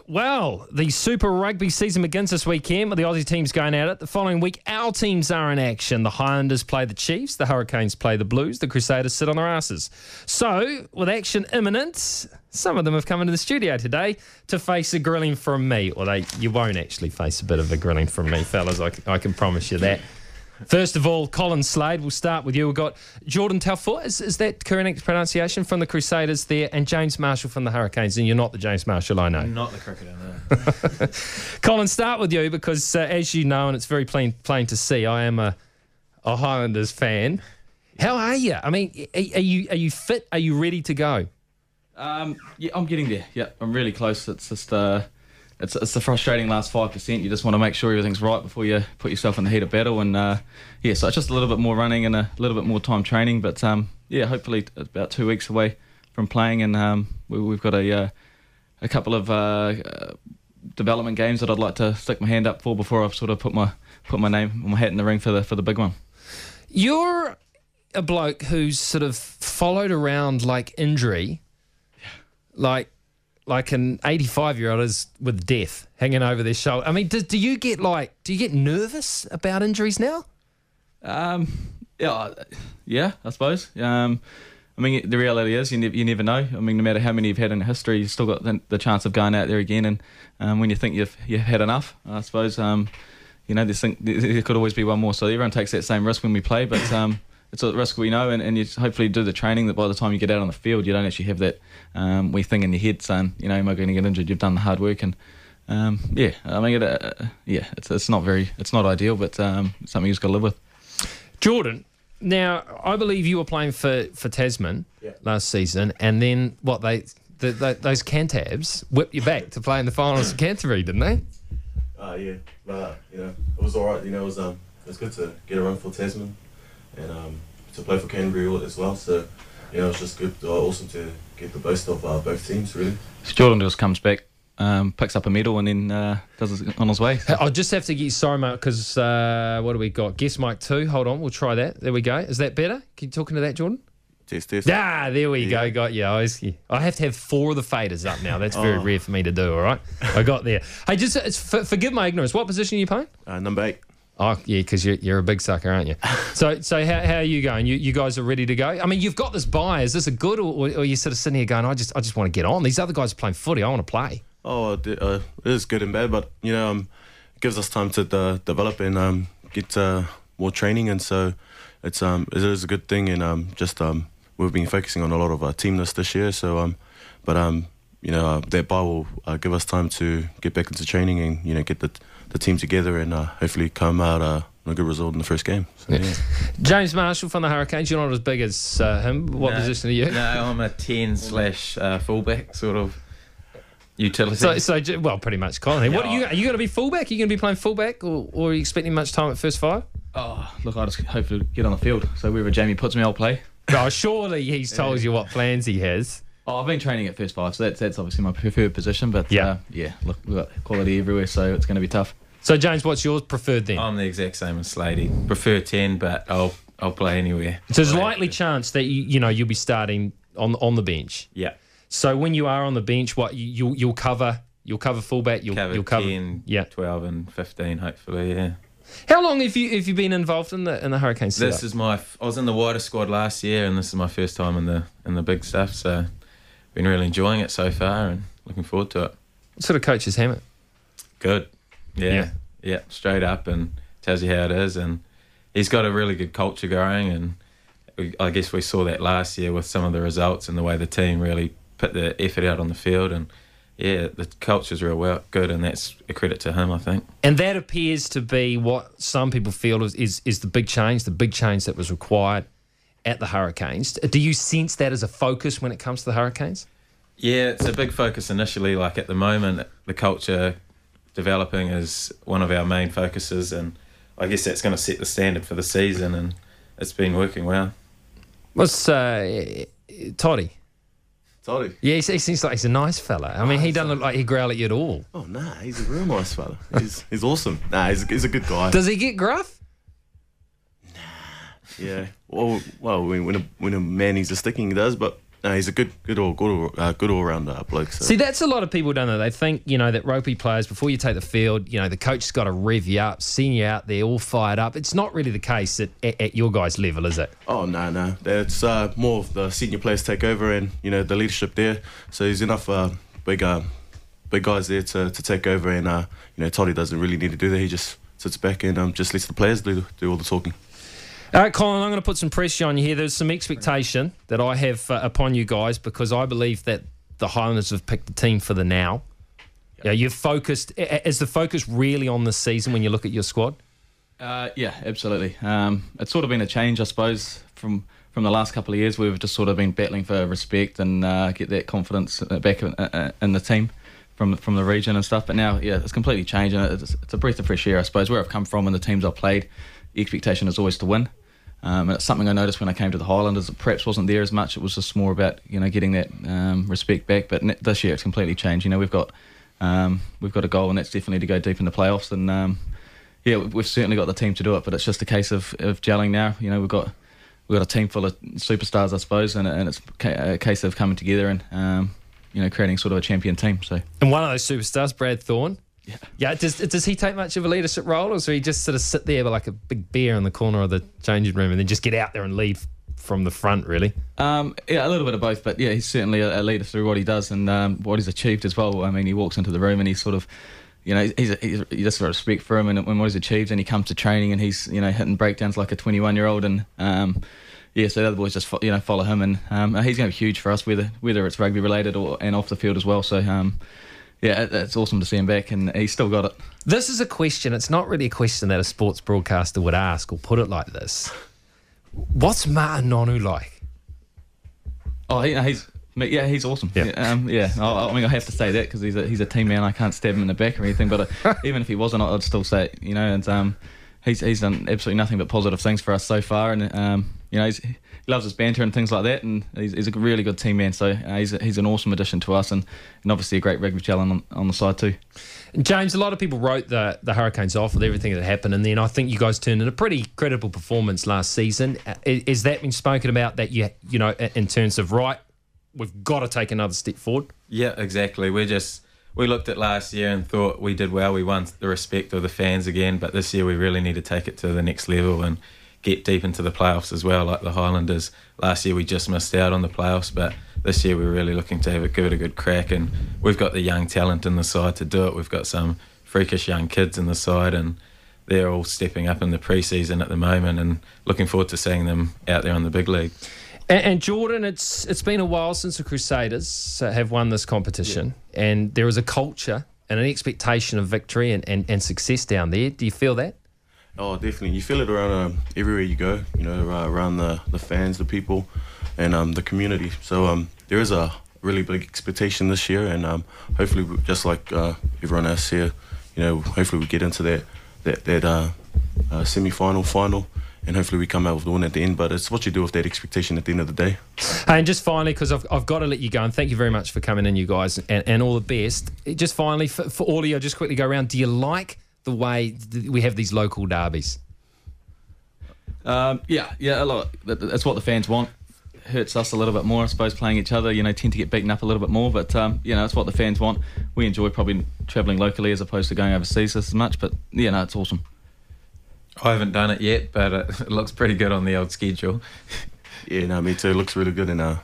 Well, the Super Rugby season begins this weekend with the Aussie teams going at it. The following week, our teams are in action. The Highlanders play the Chiefs, the Hurricanes play the Blues, the Crusaders sit on their asses. So, with action imminent, some of them have come into the studio today to face a grilling from me. Well, you won't actually face a bit of a grilling from me, fellas, I can promise you that. First of all, Colin Slade, we'll start with you. We've got Jordan Taufua, is that correct pronunciation, from the Crusaders there, and James Marshall from the Hurricanes. And you're not the James Marshall, I know. Not the cricketer, no. Colin, start with you because, as you know, and it's very plain to see, I am a Highlanders fan. How are you? I mean, are you fit? Are you ready to go? Yeah, I'm getting there. Yeah, I'm really close. It's just it's the frustrating last 5%. You just want to make sure everything's right before you put yourself in the heat of battle. And yeah, so it's just a little bit more running and a little bit more time training. But yeah, hopefully it's about 2 weeks away from playing, and we've got a couple of development games that I'd like to stick my hand up for before I sort of put my name, my hat in the ring for the big one. You're a bloke who's sort of followed around like injury, like an 85-year-old is with death hanging over their shoulder. I mean, do you get nervous about injuries now? Yeah, I suppose. I mean, the reality is you never know. I mean, no matter how many you've had in history, you've still got the chance of going out there again. And when you think you've had enough, I suppose, there could always be one more. So everyone takes that same risk when we play, but it's a risk we know, and you hopefully do the training that by the time you get out on the field, you don't actually have that wee thing in your head saying, am I going to get injured? You've done the hard work, and yeah, I mean, it's not ideal, but something you've just got to live with. Jordan, now I believe you were playing for Tasman last season, and then those Cantabs whipped you back to play in the finals of Canterbury, didn't they? Yeah, but it was all right. It was good to get a run for Tasman. And to play for Canterbury as well, so it's just good, awesome to get the boost of both teams, really. So Jordan just comes back, picks up a medal, and then does it on his way. So. I'll just have to get sorry, mate, because what do we got? Guest mic 2. Hold on, we'll try that. There we go. Is that better? Can you talking to that, Jordan? Test. Ah, there we go. Got you. I have to have 4 of the faders up now. That's very rare for me to do. All right, I got there. Hey, just forgive my ignorance. What position are you playing? Number 8. Oh, yeah, because you're a big sucker, aren't you? So how are you going? You guys are ready to go? I mean, you've got this bye. Is this a good, or are you sort of sitting here going, I just want to get on? These other guys are playing footy. I want to play. Oh, it is good and bad, but, it gives us time to develop and get more training, and so it is a good thing, and we've been focusing on a lot of teamness this year, so that bye will give us time to get back into training and, get the team together and hopefully come out on a good result in the first game. So, yeah. James Marshall from the Hurricanes, you're not as big as him. What position are you? No, I'm a 10/fullback sort of utility. So well, pretty much Colin. What are you going to be fullback? Are you going to be playing fullback, or are you expecting much time at first 5? Oh, look, I just hopefully get on the field. So wherever Jamie puts me, I'll play. Oh, surely he's told you what plans he has. Oh, I've been training at first 5, so that's obviously my preferred position. But look, we've got quality everywhere, so it's going to be tough. So James, what's yours preferred then? I'm the exact same as Slade. Prefer 10, but I'll play anywhere. So there's a likely chance that you'll be starting on the bench. Yeah. So when you are on the bench, what you'll cover fullback, you'll cover 10, 12, and 15, hopefully. Yeah. How long have you been involved in the Hurricanes setup? This is I was in the wider squad last year, and this is my first time in the big stuff. So been really enjoying it so far, and looking forward to it. What sort of coach is Hammett? Good. Yeah, straight up, and tells you how it is, and he's got a really good culture going, and I guess we saw that last year with some of the results and the way the team really put the effort out on the field, and yeah, the culture's real good, and that's a credit to him, I think. And that appears to be what some people feel is the big change that was required at the Hurricanes. Do you sense that as a focus when it comes to the Hurricanes? Yeah, it's a big focus initially. Like at the moment, the culture developing is one of our main focuses, and I guess that's going to set the standard for the season, and it's been working well. What's Toddy? Toddy? Yeah, he seems like he's a nice fella. I mean, he doesn't look like he'd growl at you at all. Oh, nah, he's a real nice fella. He's awesome. Nah, he's a good guy. Does he get gruff? Nah. Yeah. Well, when a man needs a sticking, he does, but No, he's a good all round bloke. So. See, that's a lot of people don't know. They think, that rugby players, before you take the field, the coach's got to rev you up, send you out there all fired up. It's not really the case at your guys' level, is it? Oh, no. It's more of the senior players take over and, the leadership there. So there's enough big guys there to take over and, Toddy doesn't really need to do that. He just sits back and just lets the players do all the talking. All right, Colin, I'm going to put some pressure on you here. There's some expectation that I have upon you guys because I believe that the Highlanders have picked the team for the now. Yep. Yeah, you've focused. Is the focus really on this season when you look at your squad? Yeah, absolutely. It's sort of been a change, I suppose, from the last couple of years. We've just sort of been battling for respect and get that confidence back in the team from the region and stuff. But now, yeah, it's completely changed, and it's a breath of fresh air, I suppose. Where I've come from and the teams I've played, the expectation is always to win. And it's something I noticed when I came to the Highlanders. It perhaps wasn't there as much. It was just more about getting that respect back. But this year it's completely changed. We've got a goal, and that's definitely to go deep in the playoffs. And we've certainly got the team to do it. But it's just a case of gelling now. We've got a team full of superstars, I suppose, and it's a case of coming together and creating sort of a champion team. So, and one of those superstars, Brad Thorne. Yeah. Does he take much of a leadership role, or does he just sort of sit there like a big bear in the corner of the changing room and then just get out there and lead from the front, really? Yeah, a little bit of both, but yeah, he's certainly a leader through what he does and what he's achieved as well. I mean, he walks into the room and he's sort of, he's just got respect for him and what he's achieved, and he comes to training and he's hitting breakdowns like a 21-year-old and. So the other boys just follow him, and he's going to be huge for us, whether it's rugby related and off the field as well. So it's awesome to see him back, and he's still got it. This is a question. It's not really a question that a sports broadcaster would ask or put it like this. What's Martin Nonu like? Oh, he's awesome. Yeah. I mean, I have to say that because he's a team man. I can't stab him in the back or anything, but even if he wasn't, I'd still say it. And he's done absolutely nothing but positive things for us so far, and he loves his banter and things like that, and he's a really good team man. So he's an awesome addition to us, and obviously a great rugby talent on the side too. James, a lot of people wrote the Hurricanes off with everything that happened, and then I think you guys turned in a pretty credible performance last season. Is that been spoken about that in terms of we've got to take another step forward? Yeah, exactly. We looked at last year and thought we did well. We won the respect of the fans again, but this year we really need to take it to the next level and get deep into the playoffs as well, like the Highlanders. Last year we just missed out on the playoffs, but this year we're really looking to give it a good crack, and we've got the young talent in the side to do it. We've got some freakish young kids in the side, and they're all stepping up in the pre-season at the moment, and looking forward to seeing them out there on the big league. And Jordan, it's been a while since the Crusaders have won this competition, and there is a culture and an expectation of victory and success down there. Do you feel that? Oh, definitely. You feel it around everywhere you go, around the fans, the people, and the community. So there is a really big expectation this year, and hopefully, just like everyone else here, hopefully we get into that semi-final, final, and hopefully we come out with the win at the end. But it's what you do with that expectation at the end of the day. And just finally, because I've got to let you go, and thank you very much for coming in, you guys, and all the best. Just finally, for all of you, I'll just quickly go around. Do you like the way we have these local derbies? A lot. That's what the fans want. Hurts us a little bit more, I suppose, playing each other. Tend to get beaten up a little bit more, but it's what the fans want. We enjoy probably travelling locally as opposed to going overseas as much, but it's awesome. I haven't done it yet, but it looks pretty good on the old schedule. Me too. It looks really good, and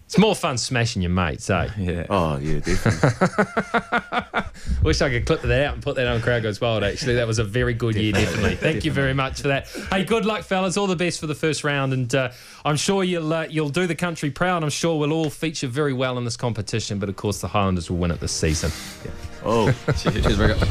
it's more fun smashing your mates, eh? Yeah. Oh, yeah, definitely. Wish I could clip that out and put that on Crowd Goes Wild, actually. That was a very good year, definitely. Thank you very much for that. Hey, good luck, fellas. All the best for the first round, and I'm sure you'll do the country proud. I'm sure we'll all feature very well in this competition, but of course the Highlanders will win it this season. Oh, cheers, very good.